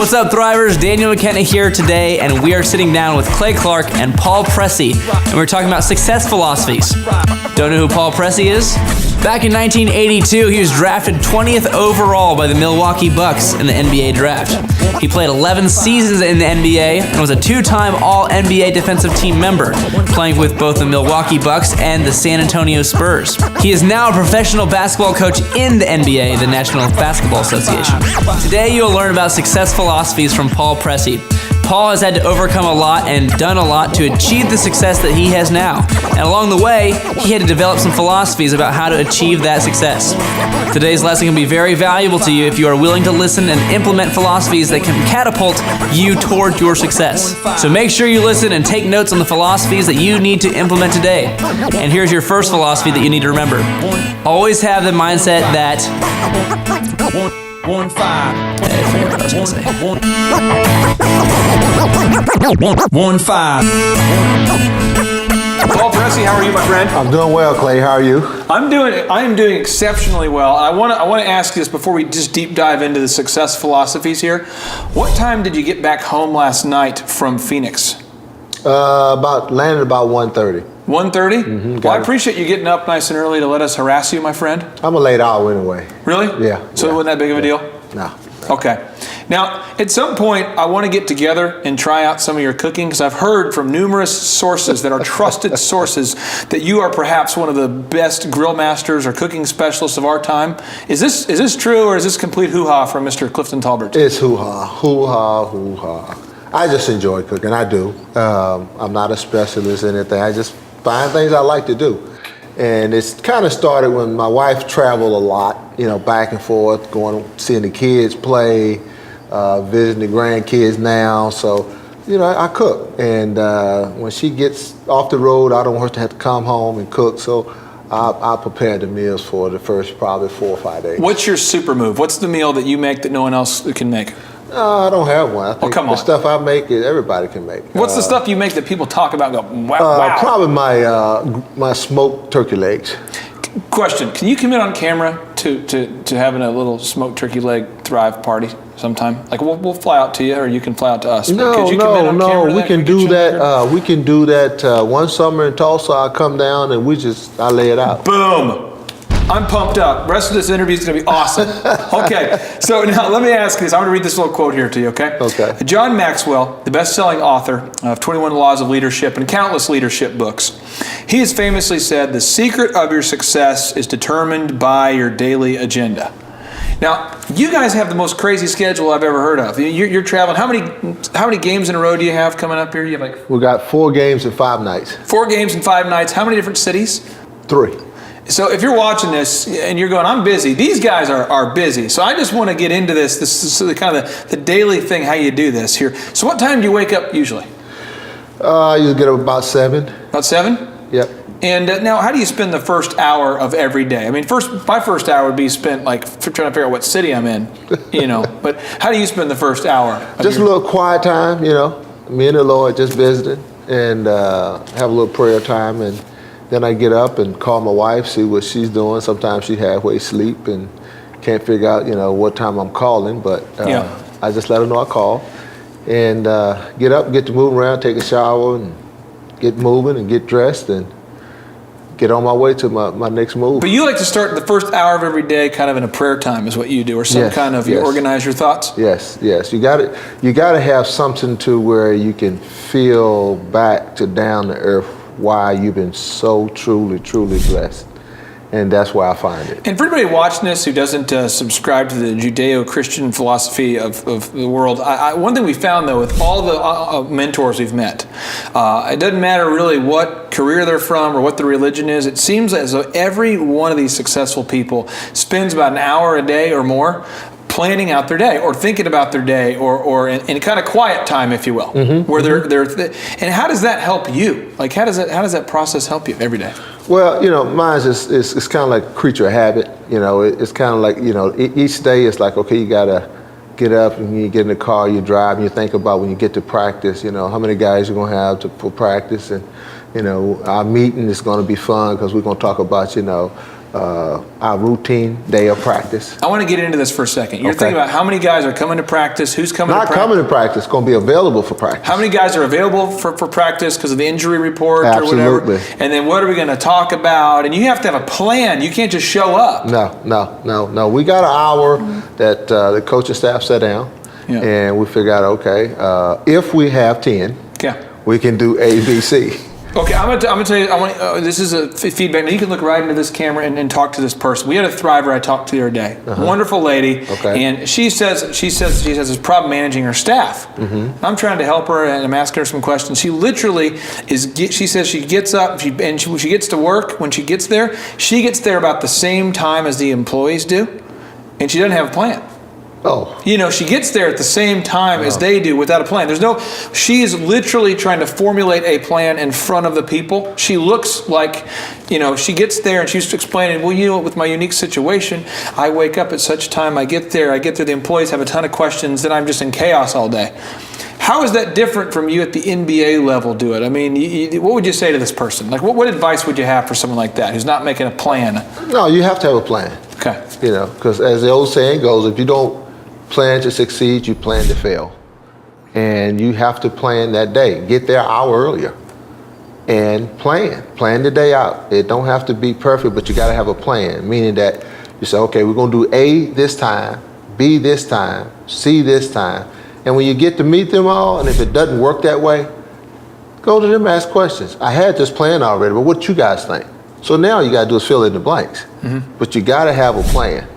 What's up, Thrivers? Daniel McKenna here today, and we are sitting down with Clay Clark and Paul Pressey, and we're talking about success philosophies. Don't know who Paul Pressey is? Back in 1982, he was drafted 20th overall by the Milwaukee Bucks in the NBA draft. He played 11 seasons in the NBA and was a two-time All-NBA defensive team member, playing with both the Milwaukee Bucks and the San Antonio Spurs. He is now a professional basketball coach in the NBA, the National Basketball Association. Today, you'll learn about success philosophies from Paul Pressey. Paul has had to overcome a lot and done a lot to achieve the success that he has now. And along the way, he had to develop some philosophies about how to achieve that success. Today's lesson can be very valuable to you if you are willing to listen and implement philosophies that can catapult you toward your success. So make sure you listen and take notes on the philosophies that you need to implement today. And here's your first philosophy that you need to remember. Always have the mindset that... I forgot what I was going to say. 1-5. Paul Pressey, how are you, my friend? I'm doing well, Clay. How are you? I am doing exceptionally well. I want to ask you this before we just deep dive into the success philosophies here. What time did you get back home last night from Phoenix? Landed about 1:30. 1:30? Mm-hmm, well, I appreciate you getting up nice and early to let us harass you, my friend. I'm a late owl anyway. Really? Yeah. So it wasn't that big of a deal? No. Okay. Now, at some point, I want to get together and try out some of your cooking because I've heard from numerous sources that are trusted sources that you are perhaps one of the best grill masters or cooking specialists of our time. Is this true, or is this complete hoo-ha from Mr. Clifton Talbert? It's hoo-ha, hoo-ha, hoo-ha. I just enjoy cooking. I do. I'm not a specialist in anything. I just find things I like to do. And it's kind of started when my wife traveled a lot, back and forth, seeing the kids play, visiting the grandkids now. So, I cook. And when she gets off the road, I don't want her to have to come home and cook. So I prepare the meals for the first probably 4 or 5 days. What's your super move? What's the meal that you make that no one else can make? I don't have one. I think come on. The stuff I make, everybody can make. What's the stuff you make that people talk about and go, wow? Probably my smoked turkey legs. Question, can you commit on camera to having a little smoked turkey leg Thrive party sometime? Like we'll fly out to you, or you can fly out to us. No. We can do that. We can do that one summer in Tulsa. I'll come down and I lay it out. Boom. I'm pumped up. The rest of this interview is going to be awesome. Okay, so now let me ask you this. I'm going to read this little quote here to you, okay? Okay. John Maxwell, the best-selling author of 21 Laws of Leadership and countless leadership books, he has famously said, the secret of your success is determined by your daily agenda. Now, you guys have the most crazy schedule I've ever heard of. You're traveling. How many games in a row do you have coming up here? You have We got 4 games in 5 nights. 4 games in 5 nights. How many different cities? 3. So if you're watching this and you're going, I'm busy, these guys are busy. So I just want to get into this is kind of the daily thing, how you do this here. So what time do you wake up usually? You get up about 7. About 7? Yep. And now how do you spend the first hour of every day? I mean, my first hour would be spent trying to figure out what city I'm in, But how do you spend the first hour? Just a little quiet time, me and the Lord just visiting and have a little prayer time, and then I get up and call my wife, see what she's doing. Sometimes she's halfway asleep and can't figure out, what time I'm calling, but I just let her know I call. And get up, get to moving around, take a shower, and get moving and get dressed and get on my way to my next move. But you like to start the first hour of every day kind of in a prayer time is what you do, or some kind of, you organize your thoughts? Yes. You got to have something to where you can feel back to down to earth why you've been so truly blessed. And that's where I find it. And for anybody watching this who doesn't subscribe to the Judeo-Christian philosophy of the world, one thing we found, though, with all the mentors we've met, it doesn't matter really what career they're from or what the religion is. It seems as though every one of these successful people spends about an hour a day or more planning out their day or thinking about their day or in kind of quiet time, if you will, where they're and how does that help you? Like, how does that process help you every day? Well, mine is kind of like a creature of habit. It's kind of like, each day it's like, okay, you got to get up and you get in the car, you drive, and you think about when you get to practice, how many guys you're going to have for practice. And, our meeting is going to be fun because we're going to talk about, our routine day of practice. I want to get into this for a second. You're Okay. thinking about how many guys are coming to practice, who's coming Not to practice. coming to practice, going to be available for practice. How many guys are available for practice because of the injury report Absolutely. or whatever? And then what are we going to talk about? And you have to have a plan. You can't just show up. No. We got an hour that the coaching staff sat down, Yeah. and we figured out, okay, if we have 10, Yeah. we can do A, B, C. Okay, I'm gonna tell you. This is a feedback. Now you can look right into this camera and talk to this person. We had a thriver I talked to the other day. Wonderful lady. Okay. And she says she has this problem managing her staff. I'm trying to help her and I'm asking her some questions. She literally she says she gets up when she gets to work. When she gets there about the same time as the employees do, and she doesn't have a plan. Oh, You know, she gets there at the same time as they do without a plan. She is literally trying to formulate a plan in front of the people. She looks like, she gets there and she's explaining, well, with my unique situation, I wake up at such time, I get there, the employees have a ton of questions, then I'm just in chaos all day. How is that different from you at the NBA level do it? I mean, what would you say to this person? Like, what advice would you have for someone like that who's not making a plan? no, you have to have a plan. Okay. Because as the old saying goes, if you don't plan to succeed, you plan to fail. And you have to plan that day. Get there an hour earlier and plan the day out. It don't have to be perfect, but you got to have a plan, meaning that you say, okay, we're going to do A this time, B this time, C this time. And when you get to meet them all, and if it doesn't work that way, go to them and ask questions. I had this plan already, but what you guys think? So now you got to do is fill in the blanks. But you got to have a plan.